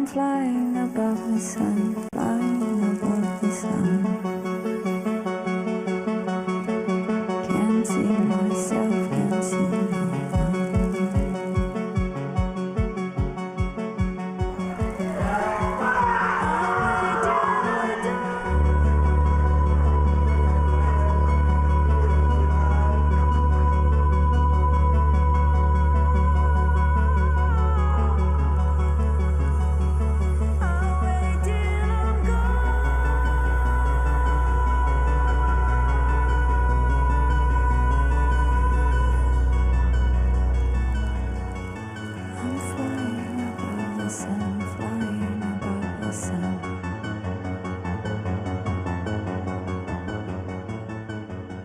flying above the sun, flying above the sun. Can't see myself, can't see no one.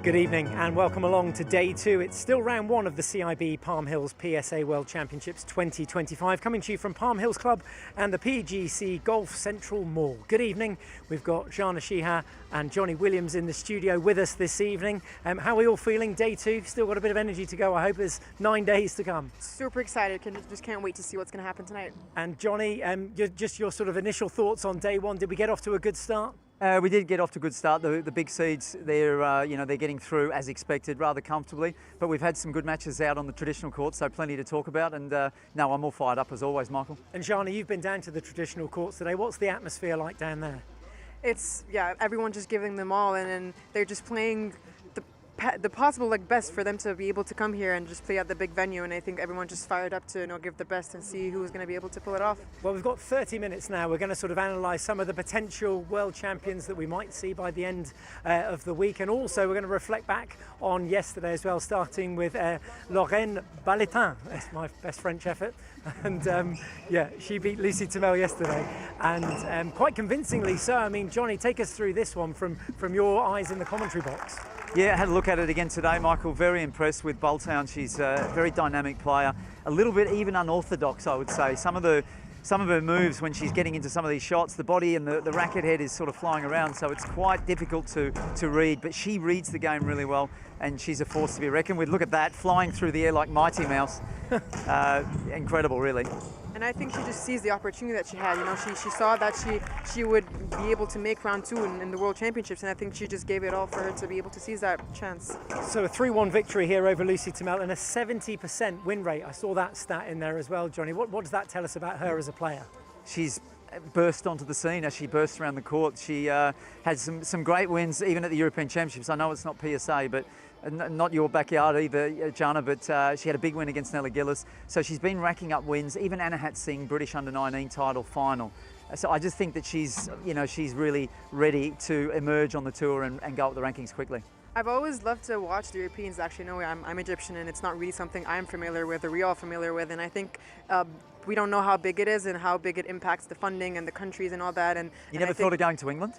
Good evening and welcome along to day two. It's still round one of the CIB Palm Hills PSA World Championships 2025, coming to you from Palm Hills Club and the PGC Golf Central Mall. Good evening. We've got Jana Shiha and Johnny Williams in the studio with us this evening. How are we all feeling? Day two, still got a bit of energy to go. I hope there's 9 days to come. Super excited. Just can't wait to see what's going to happen tonight. And Johnny, just your sort of initial thoughts on day one. Did we get off to a good start? We did get off to a good start. The big seeds, they're getting through as expected, rather comfortably. But we've had some good matches out on the traditional courts, so plenty to talk about. And no, I'm all fired up as always, Michael. And Jana, you've been down to the traditional courts today. What's the atmosphere like down there? It's, everyone just giving them all, and they're just playing the possible best for them to be able to come here and just play at the big venue. And I think everyone just fired up to give the best and see who's going to be able to pull it off. Well, we've got 30 minutes now. We're going to sort of analyse some of the potential world champions that we might see by the end of the week, and also we're going to reflect back on yesterday as well, starting with Lorraine Baltayan. That's my best French effort. And she beat Lucy Tamel yesterday, and quite convincingly so. I mean, Johnny, take us through this one from your eyes in the commentary box. Yeah, I had a look at it again today, Michael. Very impressed with Baltayan. She's a very dynamic player, a little bit even unorthodox, I would say. Some of her moves when she's getting into some of these shots, the body and the racket head is sort of flying around, so it's quite difficult to read. But she reads the game really well, and she's a force to be reckoned with. Look at that, flying through the air like Mighty Mouse. Incredible, really. And I think she just sees the opportunity that she had. She saw that she would be able to make round two in the World Championships, and I think she just gave it all for her to be able to seize that chance. So a 3-1 victory here over Lucy Tamel and a 70% win rate. I saw that stat in there as well, Johnny. What does that tell us about her as a player? She's burst onto the scene as she burst around the court. She had some great wins even at the European Championships. I know it's not PSA, but not your backyard either, Jana, but she had a big win against Nella Gillis. So she's been racking up wins, even Anahat Singh, British Under-19 title final. So I just think that she's really ready to emerge on the tour and go up the rankings quickly. I've always loved to watch the Europeans. Actually, no, I'm Egyptian, and it's not really something I'm familiar with or we're all familiar with. And I think we don't know how big it is and how big it impacts the funding and the countries and all that. And you never thought of going to England?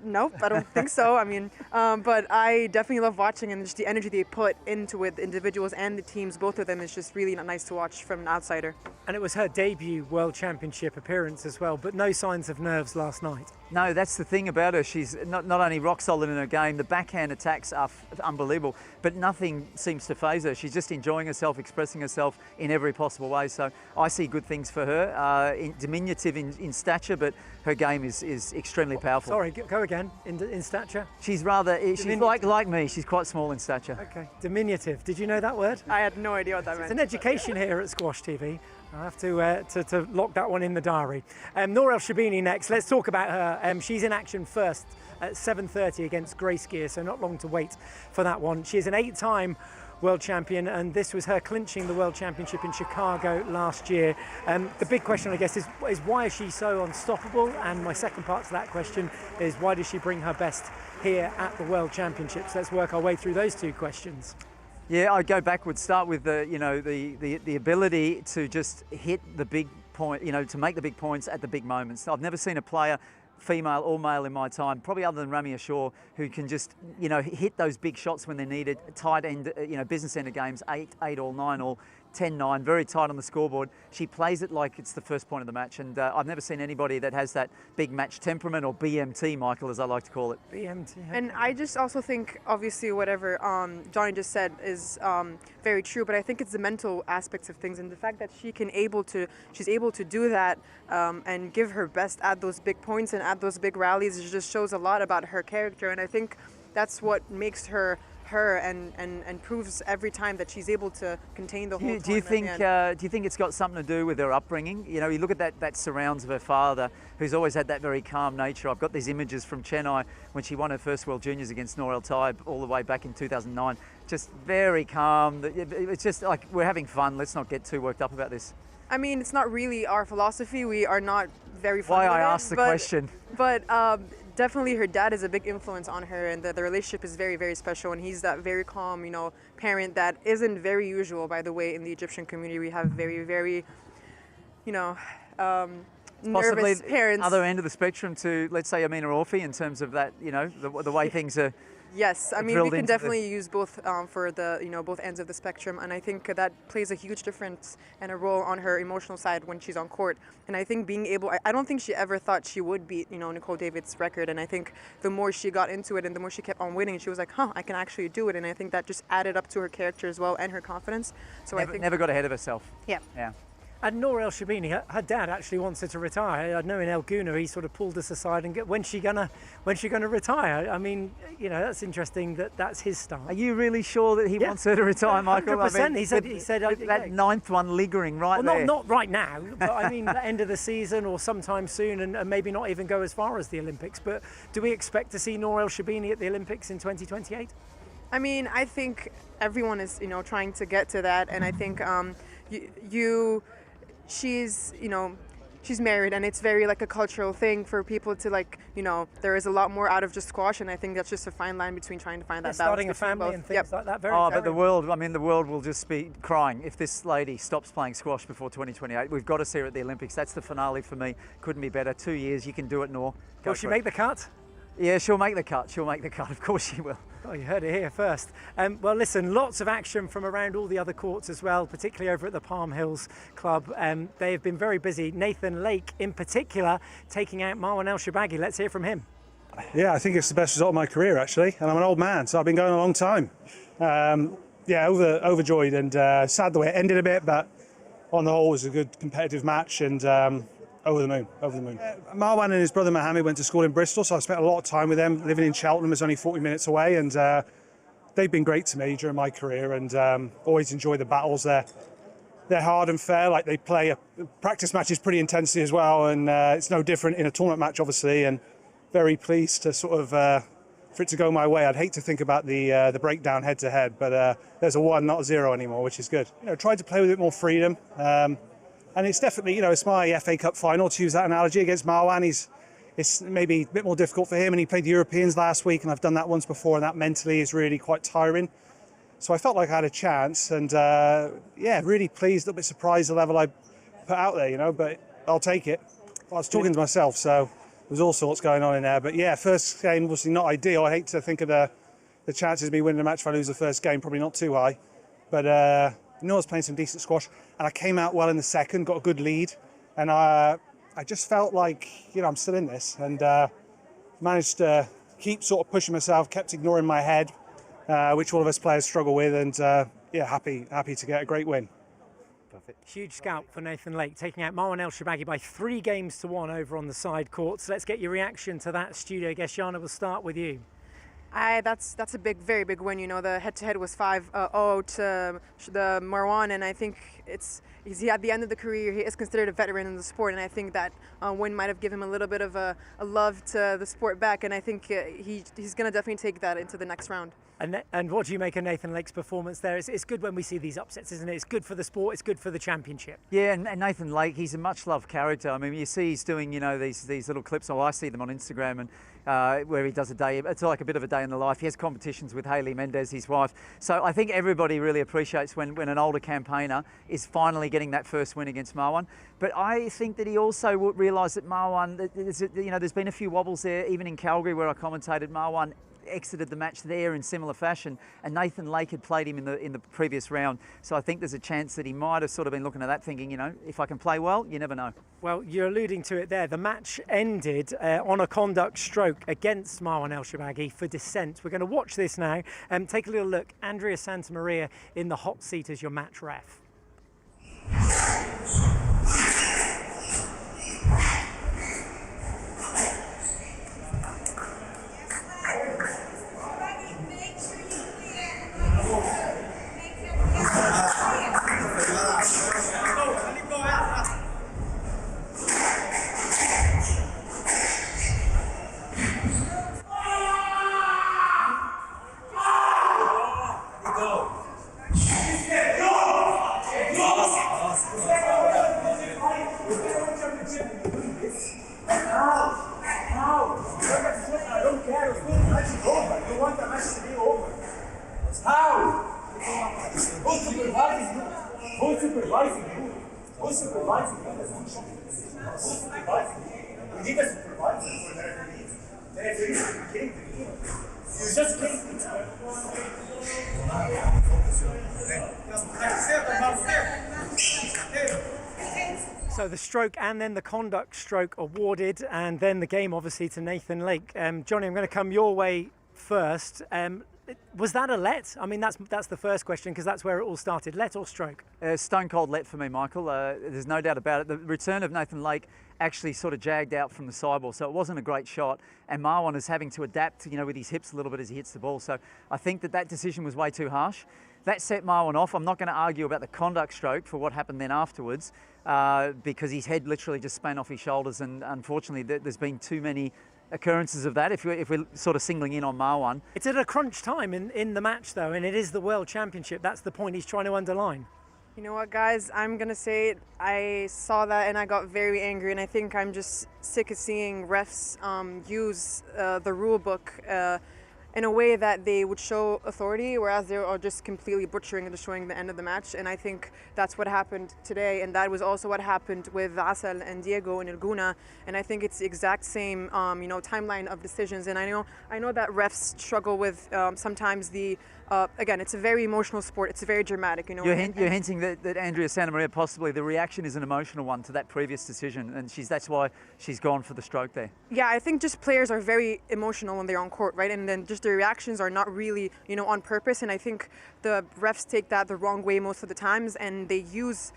Nope, I don't think so. I mean, but I definitely love watching, and just the energy they put into it, the individuals and the teams, both of them, is just really nice to watch from an outsider. And it was her debut World Championship appearance as well, but no signs of nerves last night. No, that's the thing about her. She's not only rock solid in her game, the backhand attacks are unbelievable, but nothing seems to faze her. She's just enjoying herself, expressing herself in every possible way. So I see good things for her. Diminutive in stature, but her game is extremely powerful. Sorry, go again. In stature? She's like me. She's quite small in stature. Okay, diminutive. Did you know that word? I had no idea what that meant. It's an education here at Squash TV. I have to lock that one in the diary. Nour El Sherbini next. Let's talk about her. She's in action first at 7:30 against Grace Gear, so not long to wait for that one. She's an 8-time world champion, and this was her clinching the world championship in Chicago last year. The big question, I guess, is why is she so unstoppable? And my second part to that question is, why does she bring her best here at the world championships? Let's work our way through those two questions. Yeah, I'd go backwards. Start with the ability to just hit the big point, to make the big points at the big moments. I've never seen a player, female or male in my time, probably other than Rami Ashore, who can just hit those big shots when they're needed. Tight end, business end of games, 8 all, 9 all. 10-9, very tight on the scoreboard. She plays it like it's the first point of the match, and I've never seen anybody that has that big match temperament, or BMT, Michael, as I like to call it. BMT. And I just also think, obviously, whatever Johnny just said is very true, but I think it's the mental aspects of things, and the fact that she's able to do that and give her best at those big points and at those big rallies. It just shows a lot about her character, and I think that's what makes her and proves every time that she's able to contain the whole do you think it's got something to do with her upbringing? You know, you look at that surrounds of her father, who's always had that very calm nature. I've got these images from Chennai when she won her first World Juniors against Nour El all the way back in 2009. Just very calm. It's just like, we're having fun. Let's not get too worked up about this. I mean, it's not really our philosophy. We are not very fond of Why it, I asked the question. But definitely her dad is a big influence on her, and the relationship is very, very special, and he's that very calm, you know, parent that isn't very usual, by the way. In the Egyptian community, we have very, very, you know, nervous parents. Other end of the spectrum to, let's say, Amina Orfi, in terms of that, you know, the way things are. Yes, I mean, we can definitely use both for the, you know, both ends of the spectrum, and I think that plays a huge difference and a role on her emotional side when she's on court. And I think being able, I don't think she ever thought she would beat, you know, Nicole David's record, and I think the more she got into it and the more she kept on winning, she was like, I can actually do it, and I think that just added up to her character as well and her confidence. So I think never got ahead of herself. Yeah. Yeah. And Nour ElSherbini, her dad actually wants her to retire. I know in El Guna he sort of pulled us aside and when's she gonna retire? I mean, you know, that's interesting that's his stance. Are you really sure that he wants her to retire, Michael? 100%. I mean, he said that ninth one lingering right there. Not right now, but I mean the end of the season or sometime soon, and maybe not even go as far as the Olympics. But do we expect to see Nour ElSherbini at the Olympics in 2028? I mean, I think everyone is, you know, trying to get to that, and I think she's, you know, she's married, and it's very like a cultural thing for people to, like, you know, there is a lot more out of just squash, and I think that's just a fine line between trying to find that balance. Starting a family both. and things like that. But the world, I mean, the world will just be crying if this lady stops playing squash before 2028. We've got to see her at the Olympics. That's the finale for me. Couldn't be better. 2 years, you can do it, Nour. Will she make the cut? Yeah, she'll make the cut. She'll make the cut. Of course she will. Oh, you heard it here first. Well, listen, lots of action from around all the other courts as well, particularly over at the Palm Hills Club. They have been very busy. Nathan Lake, in particular, taking out Nour El Sherbini. Let's hear from him. Yeah, I think it's the best result of my career, actually. And I'm an old man, so I've been going a long time. Yeah, overjoyed, and sad the way it ended a bit, but on the whole, it was a good competitive match, and over the moon. Marwan and his brother Mohammed went to school in Bristol, so I spent a lot of time with them. Living in Cheltenham is only 40 minutes away, and they've been great to me during my career, and always enjoy the battles. They're hard and fair. Like, they play practice matches pretty intensely as well, and it's no different in a tournament match, obviously. And very pleased to sort of for it to go my way. I'd hate to think about the breakdown head to head, but there's a 1, not a 0 anymore, which is good. You know, tried to play with a bit more freedom. And it's definitely, you know, it's my FA Cup final, to use that analogy, against Marwan. It's maybe a bit more difficult for him, and he played the Europeans last week, and I've done that once before, and that mentally is really quite tiring. So I felt like I had a chance, and yeah, really pleased, a little bit surprised the level I put out there, you know, but I'll take it. I was talking to myself, so there's all sorts going on in there. But yeah, first game obviously not ideal. I hate to think of the chances of me winning a match if I lose the first game, probably not too high. But Nour's playing some decent squash, and I came out well in the second, got a good lead, and I just felt like, you know, I'm still in this, and managed to keep sort of pushing myself, kept ignoring my head, which all of us players struggle with, and yeah, happy to get a great win. Perfect. Huge scalp for Nathan Lake, taking out Nour El Sherbini by 3 games to 1 over on the side courts. Let's get your reaction to that, studio guest. Jana, we'll start with you. That's a very big win. You know, the head-to-head was 5-0 to the Marwan, and I think he's at the end of the career. He is considered a veteran in the sport, and I think that win might have given him a little bit of a love to the sport back, and I think he's going to definitely take that into the next round. And what do you make of Nathan Lake's performance there? It's good when we see these upsets, isn't it? It's good for the sport, it's good for the championship. Yeah, and Nathan Lake, he's a much-loved character. I mean, you see he's doing, you know, these little clips, I see them on Instagram, and where he does a day, it's like a bit of a day in the life. He has competitions with Hayley Mendez, his wife. So I think everybody really appreciates when an older campaigner is finally getting that first win against Marwan. But I think that he also realised that Marwan, you know, there's been a few wobbles there, even in Calgary where I commentated. Marwan exited the match there in similar fashion, and Nathan Lake had played him in the previous round. So I think there's a chance that he might have sort of been looking at that thinking, you know, if I can play well, you never know. Well, you're alluding to it there. The match ended on a conduct stroke against Nour El Sherbini for dissent. We're going to watch this now and take a little look. Andrea Santamaria in the hot seat as your match ref. So the stroke and then the conduct stroke awarded, and then the game obviously to Nathan Lake. Johnny, I'm going to come your way first. Was that a let? I mean, that's the first question, because that's where it all started. Let or stroke? Stone cold let for me, Michael. There's no doubt about it. The return of Nathan Lake actually sort of jagged out from the sideball, so it wasn't a great shot. And Marwan is having to adapt, you know, with his hips a little bit as he hits the ball. So I think that decision was way too harsh. That set Marwan off. I'm not going to argue about the conduct stroke for what happened then afterwards, because his head literally just span off his shoulders, and unfortunately there's been too many occurrences of that if we're sort of singling in on Marwan. It's at a crunch time in the match though, and it is the World Championship. That's the point he's trying to underline. You know what, guys, I'm gonna say it. I saw that and I got very angry, and I think I'm just sick of seeing refs use the rule book in a way that they would show authority, whereas they are just completely butchering and destroying the end of the match. And I think that's what happened today, and that was also what happened with Asal and Diego in El Guna. And I think it's the exact same, you know, timeline of decisions. And I know that refs struggle with sometimes the. Again, it's a very emotional sport. It's very dramatic, you know. You're hinting that Andrea Santamaria, possibly the reaction is an emotional one to that previous decision, and that's why she's gone for the stroke there. Yeah, I think just players are very emotional when they're on court, right? And then just their reactions are not really, you know, on purpose. And I think the refs take that the wrong way most of the times, and they use.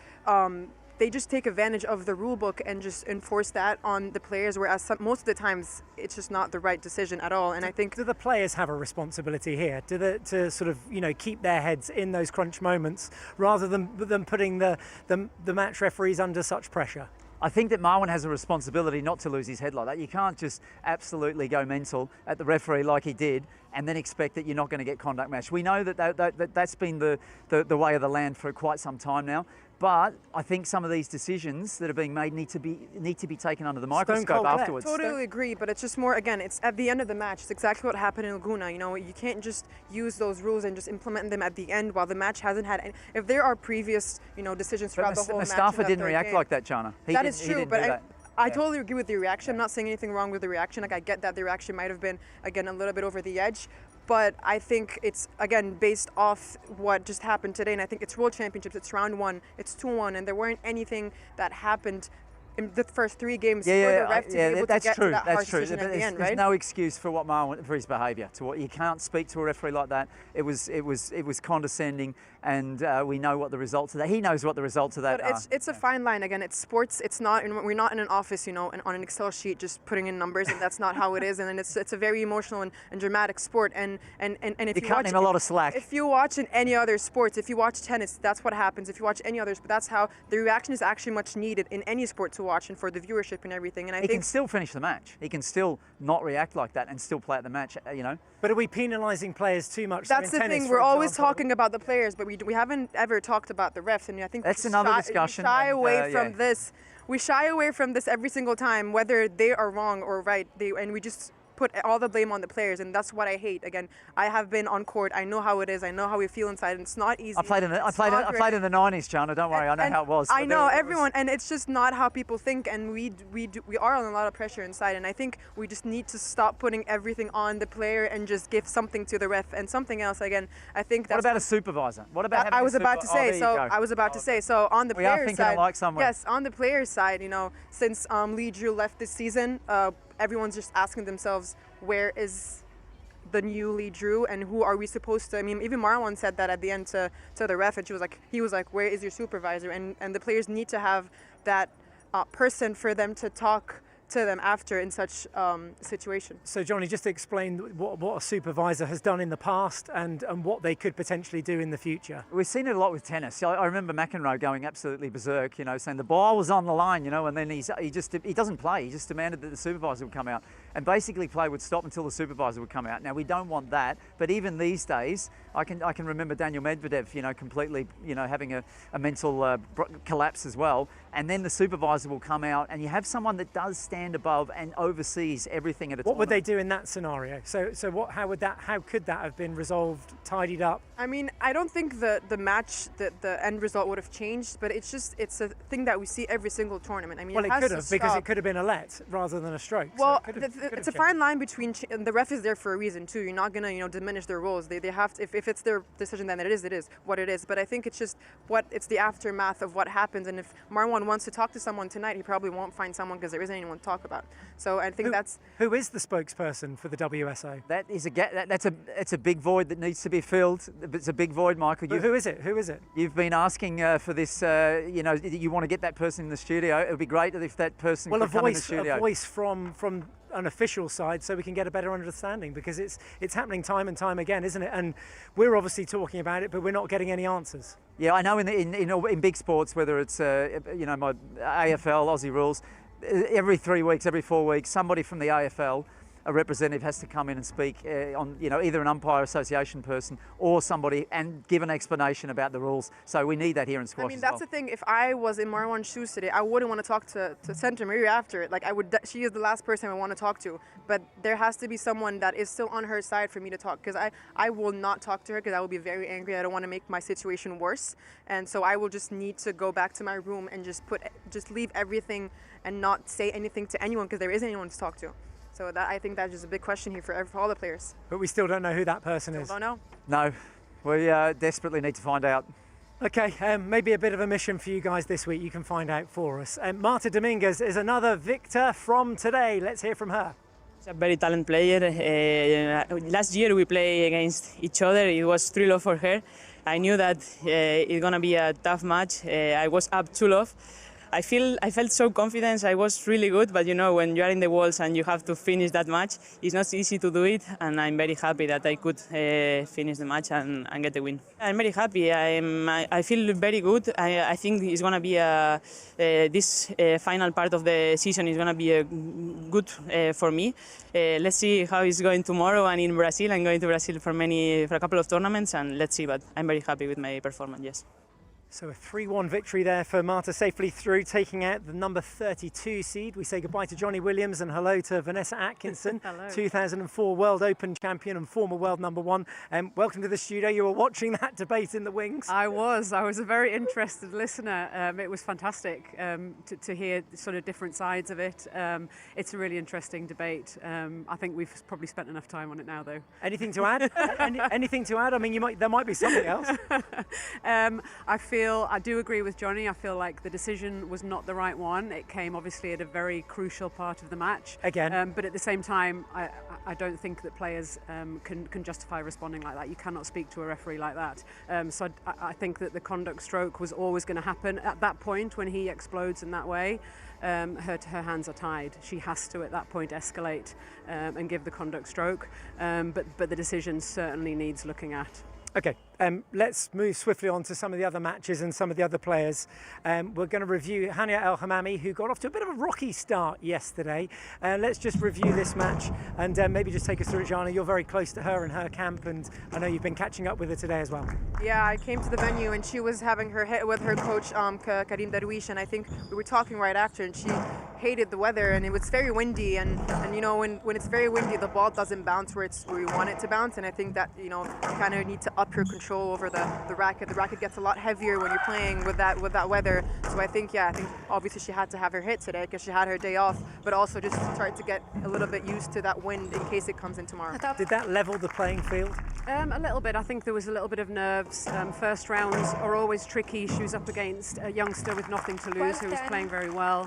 They just take advantage of the rule book and just enforce that on the players, whereas most of the times it's just not the right decision at all. And I think, do the players have a responsibility here? To sort of, you know, keep their heads in those crunch moments rather than putting the match referees under such pressure? I think that Marwan has a responsibility not to lose his head like that. You can't just absolutely go mental at the referee like he did and then expect that you're not going to get conduct match. We know that's been the way of the land for quite some time now. But I think some of these decisions that are being made need to be taken under the microscope afterwards. Totally agree, but it's just more, again, it's at the end of the match. It's exactly what happened in Laguna. You know, you can't just use those rules and just implement them at the end while the match hasn't had any. If there are previous, you know, decisions throughout the whole match. Mustafa didn't react like that, Jana. That is true, but I totally agree with the reaction. I'm not saying anything wrong with the reaction. Like, I get that the reaction might have been, again, a little bit over the edge. But I think it's, again, based off what just happened today. And I think it's World Championships. It's round one. It's 2-1. And there weren't anything that happened in the first 3 games for the ref to be able to get to that harsh decision at the end, right? There's no excuse for what Marwan, for his behaviour. You can't speak to a referee like that. It was condescending, and we know what the results of that. He knows what the results of that are. But it's a fine line. Again, it's sports. It's not. We're not in an office, you know, on an Excel sheet just putting in numbers, and that's not how it is. And then it's a very emotional and dramatic sport. And if you cut him a lot of slack. If you watch in any other sports, if you watch tennis, that's what happens. If you watch any others, but that's how the reaction is actually much needed in any sport to watch and for the viewership and everything. And I think he can still finish the match. He can still not react like that and still play at the match, you know. But are we penalising players too much? That's the thing. We're always talking about the players, but we haven't ever talked about the refs. And I think that's another discussion. We shy away from this. We shy away from this every single time, whether they are wrong or right. And we just put all the blame on the players, and that's what I hate. Again, I have been on court. I know how it is. I know how we feel inside, and it's not easy. I played in the 90s, Jana. Don't worry, I know how it was. I know everyone, and it's just not how people think, and we are on a lot of pressure inside, and I think we just need to stop putting everything on the player and just give something to the ref and something else. Again, I think that's. What about a supervisor? What about having I was a about to say. I was about to say. So on the players side, yes, on the players side, you know, since Lee Drew left this season, everyone's just asking themselves, where is the new Lee Drew, and who are we supposed to? I mean, even Marwan said that at the end to the ref, and he was like, where is your supervisor? And the players need to have that person for them to talk to them after in such situation. So Johnny, just explain what a supervisor has done in the past and what they could potentially do in the future. We've seen it a lot with tennis. I remember McEnroe going absolutely berserk, you know, saying the ball was on the line, you know, and then he doesn't play. He just demanded that the supervisor would come out, and basically play would stop until the supervisor would come out. Now we don't want that, but even these days, I can remember Daniel Medvedev, you know, completely, you know, having a mental collapse as well, and then the supervisor will come out, and you have someone that does stand above and oversees everything at a time. What would they do in that scenario? So how could that have been resolved, tidied up? I mean, I don't think the match, the end result would have changed, but it's a thing that we see every single tournament. I mean, well, it could have, because it could have been a let rather than a stroke. Well, so it's a fine line between, and the ref is there for a reason too. You're not gonna, you know, diminish their roles. They have to, if it's their decision, then it is what it is. But I think it's just it's the aftermath of what happens. And if Marwan wants to talk to someone tonight, he probably won't find someone because there isn't anyone to talk about. So I think who is the spokesperson for the WSO? That is it's a big void that needs to be filled. It's a big void, Michael. Who is it? Who is it? You've been asking for this. You know, you want to get that person in the studio. It would be great if that person could come in the studio. A voice from an official side, so we can get a better understanding, because it's happening time and time again, isn't it? And we're obviously talking about it, but we're not getting any answers. Yeah, I know in big sports, whether it's you know, my AFL, Aussie rules, every 3 weeks, every 4 weeks, somebody from the AFL, a representative, has to come in and speak on, you know, either an umpire association person or somebody, and give an explanation about the rules. So we need that here in squash. I mean, that's the thing. If I was in Marwan's shoes today, I wouldn't want to talk to Center Maria after it. Like, she is the last person I want to talk to. But there has to be someone that is still on her side for me to talk, because I will not talk to her, because I will be very angry. I don't want to make my situation worse, and so I will just need to go back to my room and just leave everything and not say anything to anyone, because there isn't anyone to talk to. So I think that's just a big question here for all the players. But we still don't know who that person is. Don't know. No, we desperately need to find out. Okay, maybe a bit of a mission for you guys this week. You can find out for us. Marta Dominguez is another victor from today. Let's hear from her. She's a very talented player. Last year we played against each other. It was 3-love for her. I knew that it's gonna be a tough match. I was up 2-love. I felt so confident. I was really good, but you know, when you are in the walls and you have to finish that match, it's not easy to do it. And I'm very happy that I could finish the match and get the win. I'm very happy. I feel very good. I think it's gonna be this final part of the season is gonna be good for me. Let's see how it's going tomorrow and in Brazil. I'm going to Brazil for a couple of tournaments, and let's see. But I'm very happy with my performance. Yes. So a 3-1 victory there for Marta, safely through, taking out the number 32 seed. We say goodbye to Johnny Williams and hello to Vanessa Atkinson, 2004 World Open champion and former world number 1. Welcome to the studio. You were watching that debate in the wings. I was a very interested listener. It was fantastic to hear sort of different sides of it. It's a really interesting debate. I think we've probably spent enough time on it now, though. Anything to add? Anything to add? I mean, there might be something else. I do agree with Johnny. I feel like the decision was not the right one. It came obviously at a very crucial part of the match. Again. But at the same time, I don't think that players can justify responding like that. You cannot speak to a referee like that. So I think that the conduct stroke was always going to happen at that point when he explodes in that way. Her hands are tied. She has to at that point escalate and give the conduct stroke. But the decision certainly needs looking at. Okay, let's move swiftly on to some of the other matches and some of the other players. We're going to review Hania El Hammamy, who got off to a bit of a rocky start yesterday. Let's just review this match and maybe just take us through it, Jana. You're very close to her and her camp, and I know you've been catching up with her today as well. Yeah, I came to the venue and she was having her hit with her coach, Karim Darwish, and I think we were talking right after, and she hated the weather, and it was very windy, and you know, when it's very windy, the ball doesn't bounce where you want it to bounce, and I think that, you know, you kind of need to up your control over the racket. The racket gets a lot heavier when you're playing with that weather. So I think obviously she had to have her hit today because she had her day off, but also just started to get a little bit used to that wind in case it comes in tomorrow. Did that level the playing field? A little bit. I think there was a little bit of nerves. First rounds are always tricky. She was up against a youngster with nothing to lose who was playing very well.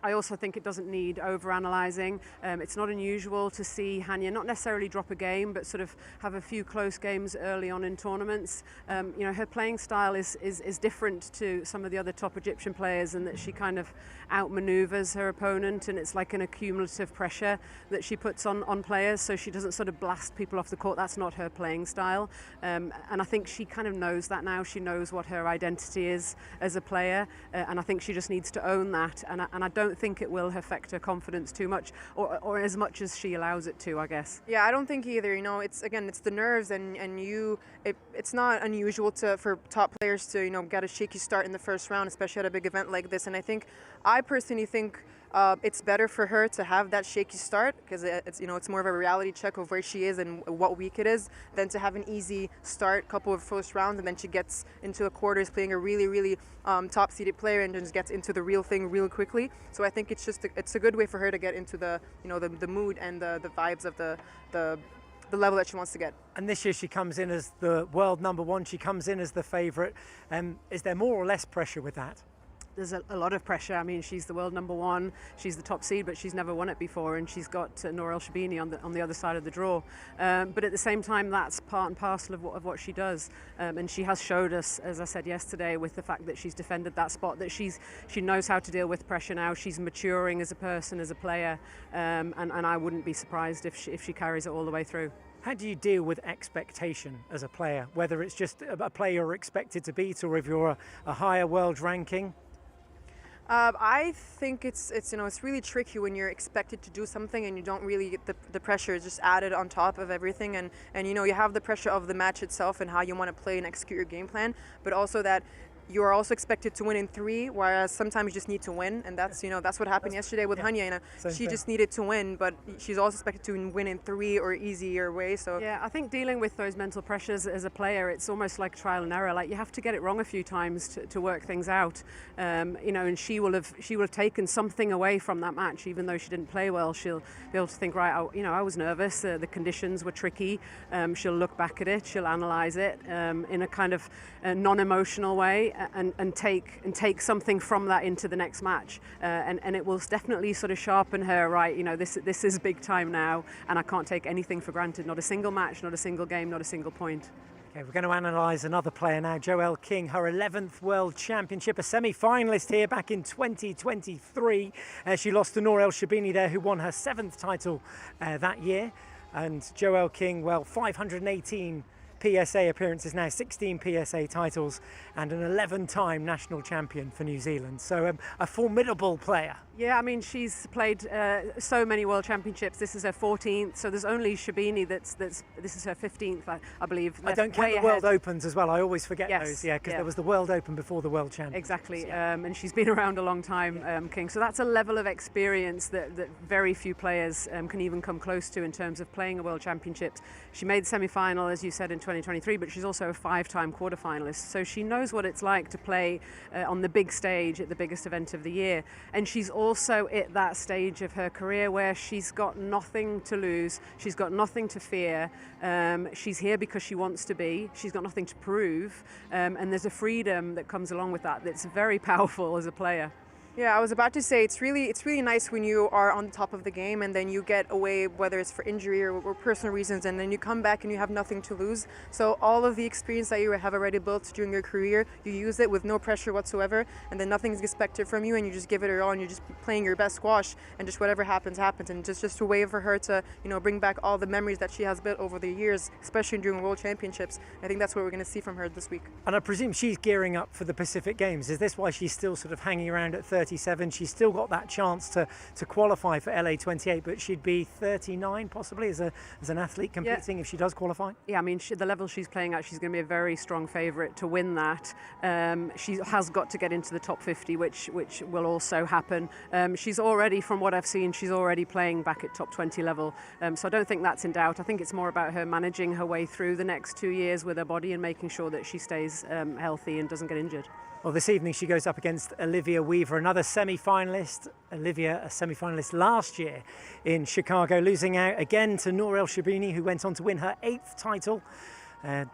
I also think it doesn't need over-analysing. It's not unusual to see Hania not necessarily drop a game, but sort of have a few close games early on in tournaments. You know, her playing style is different to some of the other top Egyptian players, in that she kind of outmaneuvers her opponent, and it's like an accumulative pressure that she puts on players, so she doesn't sort of blast people off the court. That's not her playing style, and I think she kind of knows that now. She knows what her identity is as a player, and I think she just needs to own that, and I don't think it will affect her confidence too much, or as much as she allows it to, I guess. Yeah, I don't think either. You know, it's the nerves, and it's not unusual for top players to, you know, get a shaky start in the first round, especially at a big event like this. And I personally think it's better for her to have that shaky start, because it's, you know, it's more of a reality check of where she is and what week it is, than to have an easy start, couple of first rounds, and then she gets into a quarters playing a really top-seeded player and just gets into the real thing real quickly. So I think it's a good way for her to get into the, you know, the mood and the vibes of the level that she wants to get. And this year she comes in as the world #1. She comes in as the favourite. Is there more or less pressure with that? There's a lot of pressure. I mean, she's the world #1, she's the top seed, but she's never won it before, and she's got Nour El Sherbini on the other side of the draw. But at the same time, that's part and parcel of what she does, and she has showed us, as I said yesterday, with the fact that she's defended that spot, that she knows how to deal with pressure now. She's maturing as a person, as a player, and I wouldn't be surprised if she carries it all the way through. How do you deal with expectation as a player, whether it's just a player you're expected to beat, or if you're a higher world ranking? I think it's you know, it's really tricky when you're expected to do something and you don't really get the pressure is just added on top of everything, and you know, you have the pressure of the match itself and how you want to play and execute your game plan, but also that you are also expected to win in 3, whereas sometimes you just need to win, and that's, you know, that's what happened yesterday with Hania. You know, she just needed to win, but she's also expected to win in 3 or easier way. So yeah, I think dealing with those mental pressures as a player, it's almost like trial and error. Like, you have to get it wrong a few times to work things out. You know, and she will have taken something away from that match, even though she didn't play well. She'll be able to think, right, you know, I was nervous. The conditions were tricky. She'll look back at it. She'll analyse it in a kind of non-emotional way. And take something from that into the next match, and it will definitely sort of sharpen her. Right, you know, this is big time now, and I can't take anything for granted. Not a single match, not a single game, not a single point. Okay, we're going to analyse another player now, Joelle King, her 11th World Championship, a semi-finalist here back in 2023. She lost to Nour El Sherbini there, who won her 7th title that year. And Joelle King, well, 518 PSA appearances now, 16 PSA titles, and an 11-time national champion for New Zealand. So a formidable player. Yeah, I mean, she's played so many World Championships. This is her 14th, so there's only Sherbini this is her 15th, I believe. I don't count the World Opens as well. I always forget those, yeah, because yeah, there was the World Open before the World Championships. Exactly, and she's been around a long time, King. So that's a level of experience that very few players can even come close to in terms of playing a World Championships. She made the semi-final, as you said, in 2023, but she's also a 5-time quarter-finalist. So she knows what it's like to play on the big stage at the biggest event of the year. And she's also at that stage of her career where she's got nothing to lose, she's got nothing to fear, she's here because she wants to be, she's got nothing to prove, and there's a freedom that comes along with that that's very powerful as a player. Yeah, I was about to say, it's really nice when you are on top of the game and then you get away, whether it's for injury or personal reasons, and then you come back and you have nothing to lose. So all of the experience that you have already built during your career, you use it with no pressure whatsoever, and then nothing is expected from you, and you just give it all, and you're just playing your best squash, and just whatever happens, happens. And just a way for her to, you know, bring back all the memories that she has built over the years, especially during World Championships. I think that's what we're going to see from her this week. And I presume she's gearing up for the Pacific Games. Is this why she's still sort of hanging around at 30 37. She's still got that chance to qualify for LA28, but she'd be 39 possibly as an athlete competing if she does qualify. Yeah, I mean, the level she's playing at, she's going to be a very strong favourite to win that. She has got to get into the top 50, which will also happen. She's already, from what I've seen, she's already playing back at top 20 level. So I don't think that's in doubt. I think it's more about her managing her way through the next 2 years with her body and making sure that she stays healthy and doesn't get injured. Well, this evening she goes up against Olivia Weaver, another semi-finalist. Olivia, a semi-finalist last year in Chicago, losing out again to Nour El Sherbini, who went on to win her 8th title,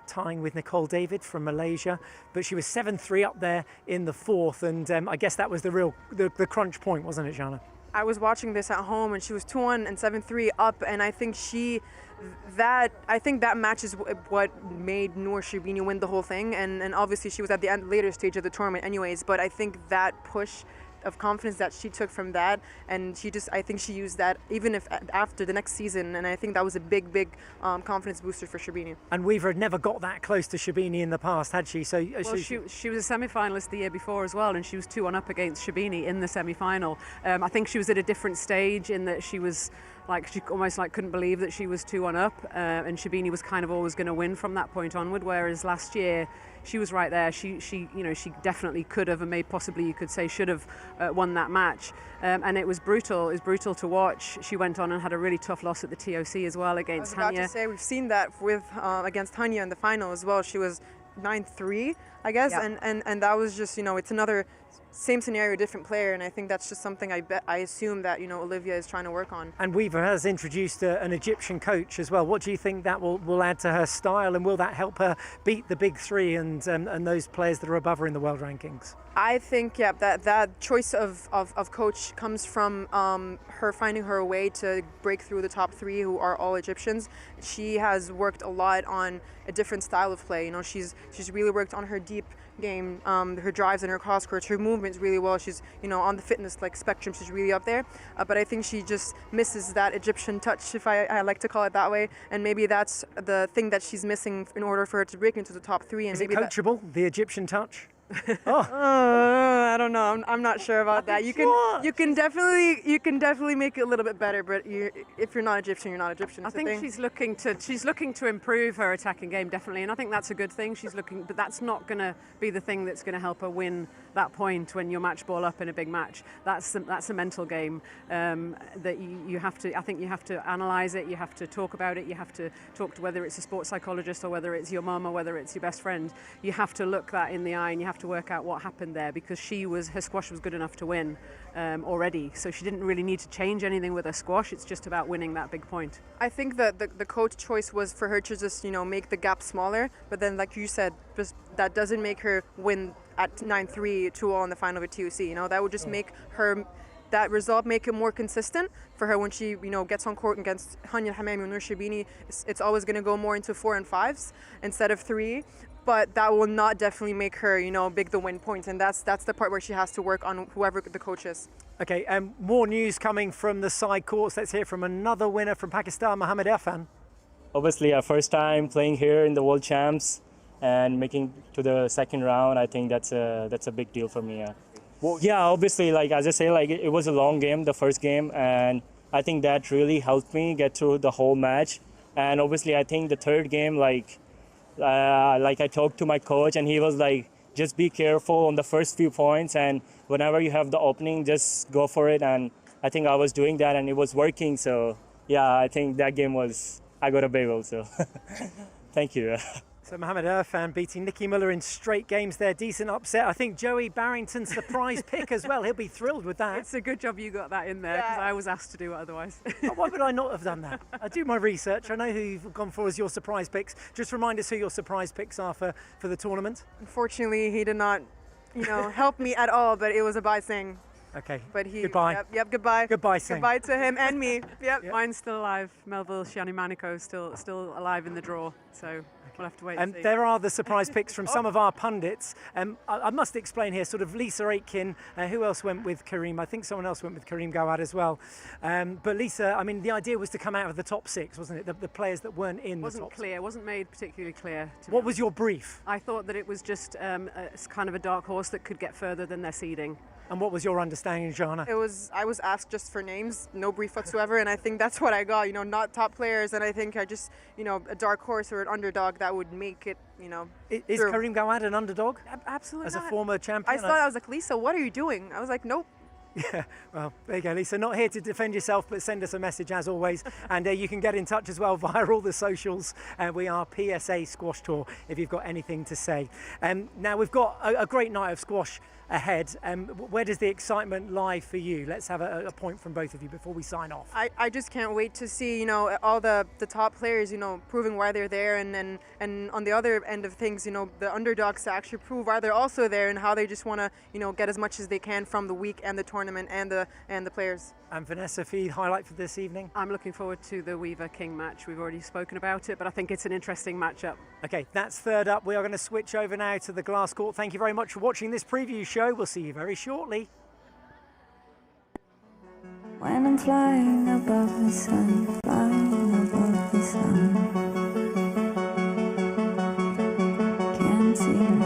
tying with Nicole David from Malaysia. But she was 7-3 up there in the 4th, and I guess that was the crunch point, wasn't it, Jana? I was watching this at home, and she was 2-1 and 7-3 up, and I think that match is what made Nour Sherbini win the whole thing, and obviously she was at the later stage of the tournament anyways, but I think that push of confidence that she took from that, and I think she used that even if after the next season, and I think that was a big confidence booster for Sherbini. And Weaver had never got that close to Sherbini in the past, had she? So well, she was a semi-finalist the year before as well, and she was 2-1 up against Sherbini in the semi-final. I think she was at a different stage in that she was she almost couldn't believe that she was 2-1 up, and Sherbini was kind of always going to win from that point onward, whereas last year she was right there. She definitely could have, and maybe possibly you could say should have won that match. And it was brutal. It was brutal to watch. She went on and had a really tough loss at the TOC as well against Hania. I was about to say, we've seen that with against Hania in the final as well. She was 9-3, I guess, yeah. and that was just, it's another same scenario, different player, and I think that's just something I assume that Olivia is trying to work on. And Weaver has introduced an Egyptian coach as well. What do you think that will add to her style, and will that help her beat the big three and those players that are above her in the world rankings? I think that choice of coach comes from her finding her way to break through the top 3, who are all Egyptians. She has worked a lot on a different style of play. She's really worked on her deep game, her drives and her cross courts, her movements really well. She's on the fitness spectrum, she's really up there. But I think she just misses that Egyptian touch, if I like to call it that way. And maybe that's the thing that she's missing in order for her to break into the top 3. And is it coachable, the Egyptian touch? I don't know. I'm not sure about that. You can definitely make it a little bit better, but if you're not Egyptian, you're not Egyptian. I think she's looking to improve her attacking game, definitely, and I think that's a good thing. But that's not going to be the thing that's going to help her win that point when you're match ball up in a big match. That's a mental game that you have to. I think you have to analyze it. You have to talk about it. You have to talk to, whether it's a sports psychologist or whether it's your mum or whether it's your best friend. You have to look that in the eye, and you have to work out what happened there, because her squash was good enough to win already, so she didn't really need to change anything with her squash. It's just about winning that big point. I think that the coach choice was for her to just make the gap smaller, but then like you said, just that doesn't make her win at 9-3 2-all in the final of a TOC. That would just make her, that result, make it more consistent for her when she gets on court against Hania El Hammamy or Nour Sherbini. It's always going to go more into 4 and 5s instead of 3. But that will not definitely make her, big the win points, and that's the part where she has to work on, whoever the coach is. Okay, more news coming from the side courts. Let's hear from another winner from Pakistan, Mohammad Irfan. Obviously, our first time playing here in the World Champs and making to the second round. I think that's a big deal for me. Yeah. Well, yeah, obviously, as I say, it was a long game, the first game, and I think that really helped me get through the whole match. And obviously, I think the third game, I talked to my coach, and he was like, just be careful on the first few points, and whenever you have the opening, just go for it. And I think I was doing that, and it was working. So yeah, I think that game I got a bagel. So thank you. So Mohammad Irfan beating Nicky Muller in straight games there. Decent upset. I think Joey Barrington's surprise pick as well. He'll be thrilled with that. It's a good job you got that in there, because I was asked to do it otherwise. Why would I not have done that? I do my research. I know who you've gone for as your surprise picks. Just remind us who your surprise picks are for the tournament. Unfortunately, he did not, help me at all, but it was a Abhay Singh. Okay. But goodbye. Yep, goodbye. Goodbye, Singh. Goodbye to him and me. Yep. Mine's still alive. Melville Shianimaniko still alive in the draw. So we'll have to wait and see. There are the surprise picks from some of our pundits. I must explain here, sort of Lisa Aitken. Who else went with Kareem? I think someone else went with Kareem Gawad as well. But Lisa, the idea was to come out of the top 6, wasn't it? The players that weren't in the top. Wasn't clear. Wasn't made particularly clear. What was your brief? I thought that it was just kind of a dark horse that could get further than their seeding. And what was your understanding, Jana? I was asked just for names, no brief whatsoever, and I think that's what I got. You know, not top players, and I think I just, you know, a dark horse or an underdog that would make it, you know. Is through. Karim Gawad an underdog? Absolutely As not. a former champion? I thought, I was like, Lisa, what are you doing? I was like, nope. Yeah, well, there you go, Lisa. Not here to defend yourself, but send us a message as always. And you can get in touch as well via all the socials. We are PSA Squash Tour if you've got anything to say. Now, we've got a great night of squash ahead. Where does the excitement lie for you? Let's have a point from both of you before we sign off. I just can't wait to see, you know, all the top players, you know, proving why they're there, and on the other end of things, you know, the underdogs to actually prove why they're also there and how they just want to, you know, get as much as they can from the week and the tournament and the players. And Vanessa, feed highlight for this evening? I'm looking forward to the Weaver-King match. We've already spoken about it, but I think it's an interesting matchup. Okay, that's third up. We are going to switch over now to the glass court. Thank you very much for watching this preview show. We'll see you very shortly. When I'm flying above the sun, flying above the sun, can't see